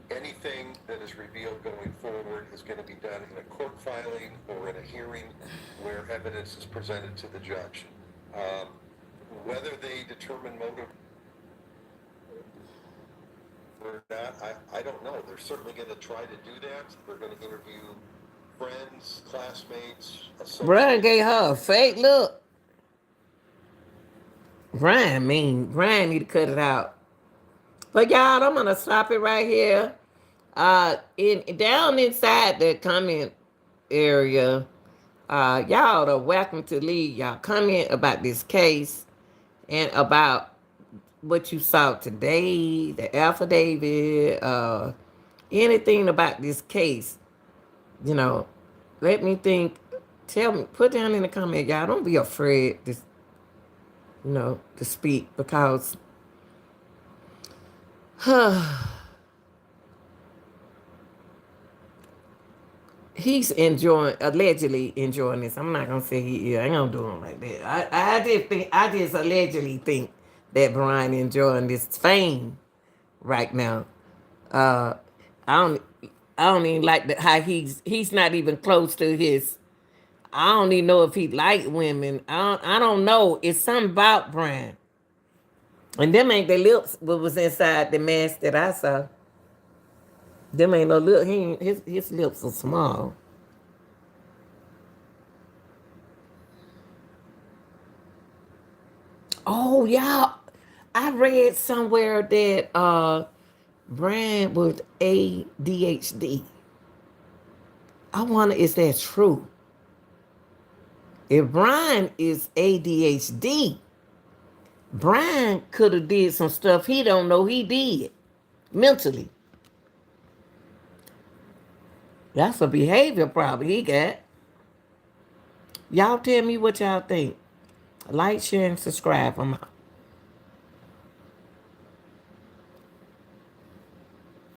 anything that is revealed going forward is going to be done in a court filing or in a hearing where evidence is presented to the judge. Whether they determine motive or not, I don't know. They're certainly going to try to do that. They're going to interview friends, classmates, Bryan associates. gave her a fake look. Bryan need to cut it out. But y'all, I'm gonna stop it right here. Down inside the comment area, y'all are welcome to leave y'all comment about this case and about what you saw today, the affidavit, anything about this case. You know, let me think. Tell me, put down in the comment, y'all. Don't be afraid to, to speak because he's allegedly enjoying this. I'm not gonna say he is. I ain't gonna do him like that. I just allegedly think that Bryan enjoying this fame right now. Uh, I don't even like how he's not even close to his. I don't even know if he like women. I don't know. It's something about Bryan. And them ain't the lips what was inside the mask that I saw. Them ain't no lip. His lips are small. Oh yeah, I read somewhere that Bryan was ADHD. I wonder is that true? If Bryan is ADHD, Bryan could have did some stuff he don't know he did mentally. That's a behavior problem he got. Y'all tell me what y'all think. Like, share, and subscribe. I'm out.